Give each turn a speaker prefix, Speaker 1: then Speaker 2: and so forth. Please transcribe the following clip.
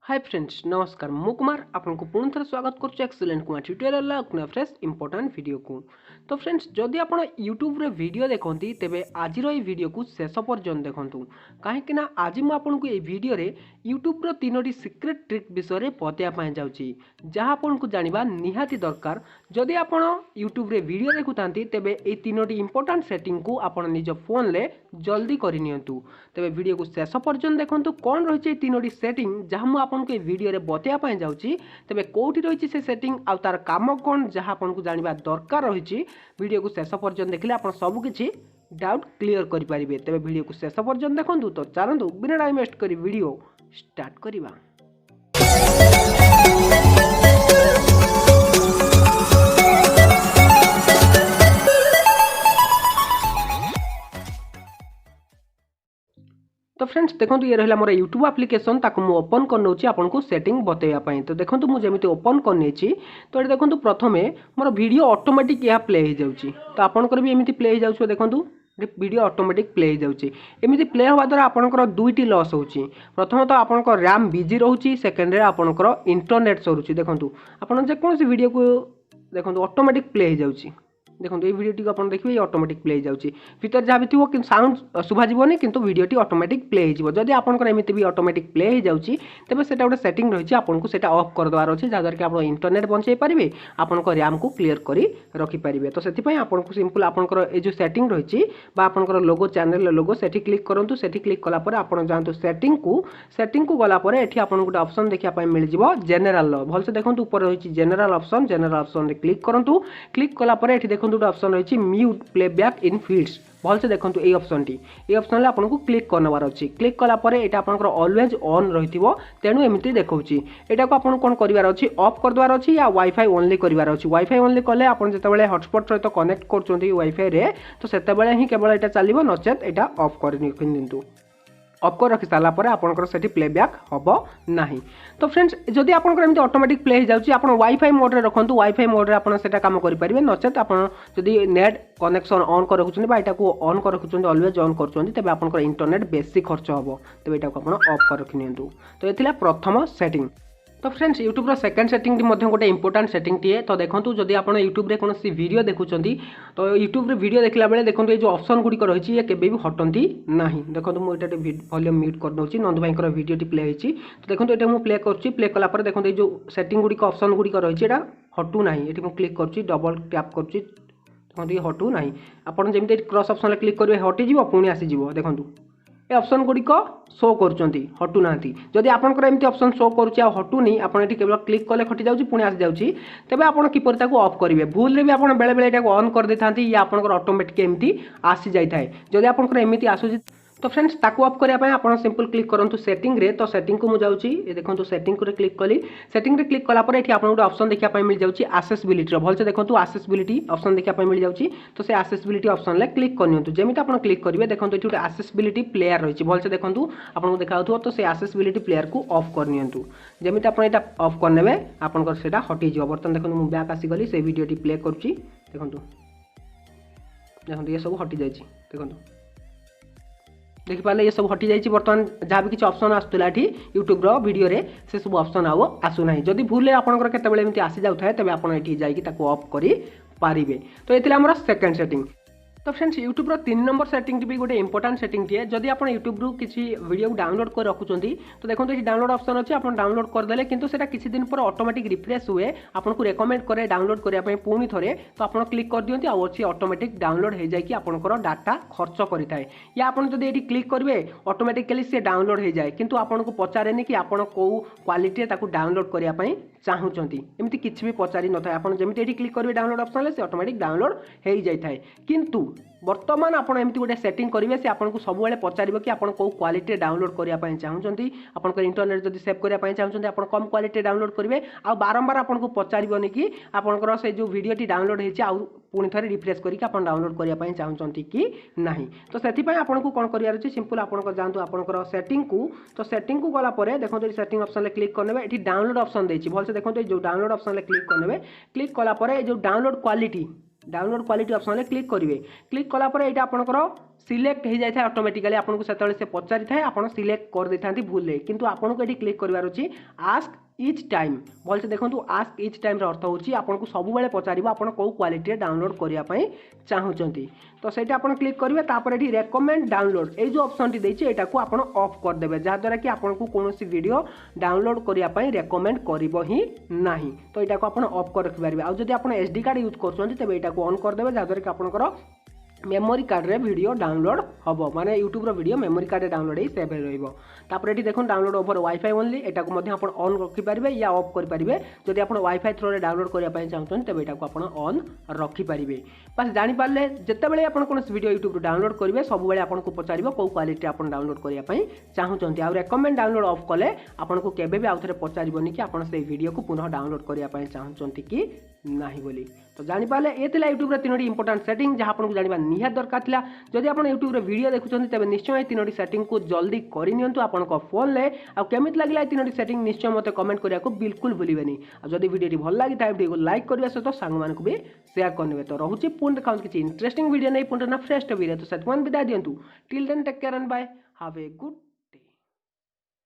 Speaker 1: Hi friends नमस्कार मु कुमार आपको पुणी थे स्वागत करुच्चे excellent Kumar tutorial fresh important video को। तो फ्रेंड्स जदि आप यूट्यूब रे वीडियो देखती तेबे आज वीडियो को शेष पर्यंत देखूँ कहीं आज मुझे ये वीडियो रे यूट्यूब रो 3टी सिक्रेट ट्रिक विषय बताया जाऊँगी जहाँ आपको जाना निहाती दरकार। जदि आप यूट्यूब रे वीडियो देखुता तेबे ये 3टी इंपोर्टाट सेटिंग को आप निज फोन ले जल्दी करनी तेबे वीडियो को शेष पर्यंत देखूँ कौन रही 3टी सेटिंग जहाँ आपको ये वीडियो रे बताया जाऊँगी तेबे कौटी रही से सेटिंग आ तार काम कौन जहाँ आपको जाना दरकार रही वीडियो को शेष पर्यंत देखले आप सबकि डाउट क्लियर करेंगे। तेबे वीडियो को शेष पर्यंत देखूँ। तो चलतु बिना टाइम वेस्ट कर वीडियो स्टार्ट करवा। तो फ्रेंड्स देखो ये रहा मोर यूट्यूब एप्लिकेशन ताको मु ओपन कर नौची आपको सेटिंग बताइए। तो देखो मुझे ओपन करनी तो ये देखो प्रथमे मोर वीडियो ऑटोमेटिक यहाँ प्ले हो जाऊँगी। तो आपंकर भी एमती प्ले हो देखो वीडियो ऑटोमेटिक प्ले हो जाऊँगी। एमती प्ले हवा द्वारा आपंकर दुईटी लॉस होची। प्रथम तो आपंकर रैम बिजी रोची सेकेंड रे आपंकर इंटरनेट सरुची। देखो आपन जेकोसी वीडियो को देखो ऑटोमेटिक प्ले हो जाऊँगी। देखो ये वीडियो टी आप देखिए ये ऑटोमेटिक प्ले जाऊँगी भीतर जहाँ भी थी कि साउंड शुभाजनी किंतु वीडियो टी ऑटोमेटिक प्ले हो जदि आपंकर एमती भी ऑटोमेटिक प्ले हो जाऊँगी तेज से गोटे सेटिंग रही है आपको से ऑफ करदेवार अच्छे जहाँद्वारा कि आप इंटरनेट बचाई पारे आपंक रैम को क्लीयर कर रखिपारे। तो से आपको सिंपल आपंकर ये जो सेटिंग रही आपंकर लोगो चैनल लोगो से क्लिक करूँ से क्लिक कलापर आप जातु सेटिंग को गलापर ये आपको गोटे ऑप्शन देखा मिल जाए जेनेराल भलसे देखो ऊपर रही जेनेराल ऑप्शन क्लिक करूँ क्लिक कलापर ये देखो गोटे ऑप्शन रही म्यूट प्लेबैक इन फीड्स भलसे देखो ये ऑप्शन आपको क्लिक करनबार अच्छी क्लिक कलापर यहाँ आपंकर ऑलवेज ऑन रही तेणु एमती देखा यहाँ को आपको कौन करार अच्छी ऑफ करदेवार अच्छी या वाईफाई ओनली करार अच्छी। वाईफाई ओनली कले आप जो हॉटस्पॉट सहित कनेक्ट कर वाईफाई रे तो से ही केवल यहाँ चलो नचेत यहाँ ऑफ कर दिंतु ऑफ कर रखी सारापर आपंकर से प्लेबैक हम ना। तो फ्रेंड्स जदि आपंकर एमती ऑटोमेटिक प्ले हो जाऊँगी आप वाईफाई मोड्रे रखुँ वाईफाई मोड्रे आप कम करेंगे नचेत आप नेट कनेक्शन ऑन कर रखुं यहाँ को ऑन कर रखुं ऑलवेज ऑन कर आपंकर इंटरनेट बेसी खर्च हम तेज यहाँ को आप ऑफ कर रखि। तो ये प्रथम सेटिंग। तो फ्रेंड्स यूट्यूब सेकेंड सेटिंग गोटे इंपोर्टाट सेटिंग टीए। तो देखो जदि आप यूट्यूब कौन वीडियो देखुं तो यूट्यूब वीडियो देखला बेले देखो ये जो ऑप्शन गुड़िक रही है केबे भी हटती ना। देखो मुझे वॉल्यूम म्यूट कर दूसरी नंदू भाई वीडियो प्ले होती। तो देखो ये मुझे प्ले कर प्ले कलापर देखो ये जो सेटिंग गुड़िक ऑप्शन गुड़िक रही है हटू ना। ये मुझे क्लिक कर डबल टैप कर देखो ये हटू ना। आपड़ जमी क्रॉस ऑप्शन क्लिक करेंगे हटिଯିव पुणी आसीज देखो ये ऑप्शन गुड़िक शो करुँच हटू ना। जदि आपंकर एमती ऑप्शन शो करुँच हटुनी आपड़ ये केवल क्लिक कले हटि जाऊँगी पुणी आसी जाऊँगी तेज आप किपर ऑफ करेंगे। भूल भी आप बेले बेले ऑन कर दे था या आपंकर ऑटोमेटिक एमती आसी जाए जदि आपंकर एमती आसूँ। तो फ्रेंड्स ताकू ऑफ करने आप सिंपल क्लिक करूँ सेटिंग रे। तो सेटिंग को मुझे देखो सेटिंग को क्लिक कली सेटिंग रे क्लिक कलापर ये आप गोटे ऑप्शन देखा मिल जाऊँगी आसेसबिलिटी भलसे देखो आसेसबिलिटी ऑप्शन देखा मिल जाऊँगी। तो से आसेसबिलिटी ऑप्शन क्लिक करनी जमी आप क्लिक करेंगे देखो ये गोटे आसेसबिलिटी प्लेयर रही भलसे देखो आपको देखा। तो से आसेसबिलिटी प्लेयर को ऑफ करनी जमी आप ऑफ करने आपंकर से हटिज। बर्तमान देखो मुझे बैक आसीगली से वीडियो प्ले करुँची देखो देखो ये सब हटि जाए देखो देखिपारे ये सब हटि जाइए। बर्तमान जहाँ भी किसी ऑप्शन आसूला यूट्यूब वीडियो रे से सब ऑप्शन आउ आसुना जदि भूल आपंकर केतबेले आसी जाए तेज आप जाकि ऑफ करेंगे। तो ये आम सेकेंड सेटिंग। तो फ्रेंड्स यूट्यूब 3 नंबर सेटिंग भी गोटे इंपोर्टाट सेटिंग टीए। जदि आप यूट्यूब रू किसी वीडियो डाउनलोड कर रखुंट तो देखो ये डाउनलोड ऑप्शन अच्छे आप डाउनलोड करदे किंतु सेटा किसी दिन पर ऑटोमेटिक रिफ्रेश हुए आपको रेकमेंड करे डाउनलोड करने पुणी थे। तो आप क्लिक कर दिखाँ अच्छी ऑटोमेटिक डाउनलोड हो जाए आपंकर डाटा खर्च करें या आप ये क्लिक करेंगे ऑटोमेटिकली सी डाउनलोड हो जाए किंतु आपको पचारे कि आप क्वालिटी डाउनलोड करने चाहूँगी एमती किसी भी पचारि न था। आप जमी क्लिक करेंगे डाउनलोड ऑप्शन से ऑटोमेटिक डाउनलोड हो जाए किंतु बर्तमान आप एमती गोटे सेटिंग करेंगे से आपको सब पचार कि आप क्वालिटी डाउनलोड करने चाहूँगी आप इंटरनेट जब सेव करने चाहूँगी आप कम क्वालिटी डाउनलोड करेंगे आ बारंबार आपको पचारनी कि आपंकर से जो वीडियोटी डाउनलोड होती है पुणी थे रिफ्रेश करके आप डाउनलोड करने चाहूँगी कि ना। तो से आपको कौन करार अच्छे सिंपल आप जातु आपंकर सेटिंग को। तो सेटिंग को गलापर देखो ये सेटिंग ऑप्शन क्लिक करने ये डाउनलोड ऑप्शन देती भलसे देखो जो डाउनलोड ऑप्शन क्लिक करने क्लिक कलापर जो डाउनलोड क्वालिटी ऑप्शन क्लिक करेंगे क्लिक कलापर यहाँ आपंकर सिलेक्ट हो जाए ऑटोमेटिकली आपको से पचारि थाए आप सिलेक्ट कर दे था भूल किंतु आपको ये क्लिक करार अच्छी आस्क इच टाइम भल से देखो आस्क इच टाइम अर्थ होची आपको सब बेले पचार आप कौ क्वालिटी डाउनलोड करने चाहूँगी तो सहीटा आप क्लिक करेंगे तापर ये रेकमेंड डाउनलोड ये जो ऑप्शन टी देती है को आप ऑफ करदे जहाद्वारा कि आपको कौन वीडियो डाउनलोड करने रेकमेंड कर ही ना तो यहाँ को आप ऑफ कर रखिपारे आदि आप एसडी कार्ड यूज कर तेज यहाँ को ऑन करदे जहाद्वारा कि आपंकर मेमोरी कार्ड रे वीडियो डाउनलोड हम माने यूट्यूब रो वीडियो मेमोरी कार्ड रे डाउनलोड ही सेव रहिबो तापर एठी देखो डाउनलोड ओवर वाईफाई ओनली एटा को मध्य आपण ऑन रखि परिबे या ऑफ करि परिबे जदि आपण वाईफाई थ्रू रे डाउनलोड करिया पय चाहउछन तबे एटा को आपण ऑन रखि परिबे बस जानि पारले जत्ते बेले आपण कोन वीडियो यूट्यूब रो डाउनलोड करिवे सब बेले आपण को पचारिबो को क्वालिटी आपण डाउनलोड करिया पय चाहउछन आ रेकमेंड डाउनलोड ऑफ कले आपण को केबे भी आउथरे पचारिबोनी कि आपण से वीडियो को पुनः डाउनलोड करिया पय चाहउछन कि नाही बोली तो जानि पाले ए थिला यूट्यूब रे तीनोटी इंपोर्टेंट सेटिंग जहां आपन को जानिबा निहात दरकार थिला जदि आपन यूट्यूब रे वीडियो देखुछन तबे निश्चय तीनोटी सेटिंग को जल्दी करि नियंतु आपन को फोन ले आ केमित लागिला तीनोटी सेटिंग निश्चय मते कमेंट करिया को बिल्कुल भूलिबेनी आ जदि वीडियो टी भल लागि था वीडियो को लाइक करिया सहित सांग मान को भी शेयर करनेबे तो रहउची पुन देखाउछ किछि इंटरेस्टिंग वीडियो नै पुन ना फ्रेश वीडियो तो सतवन विदा दियंतु till then take care and bye have a good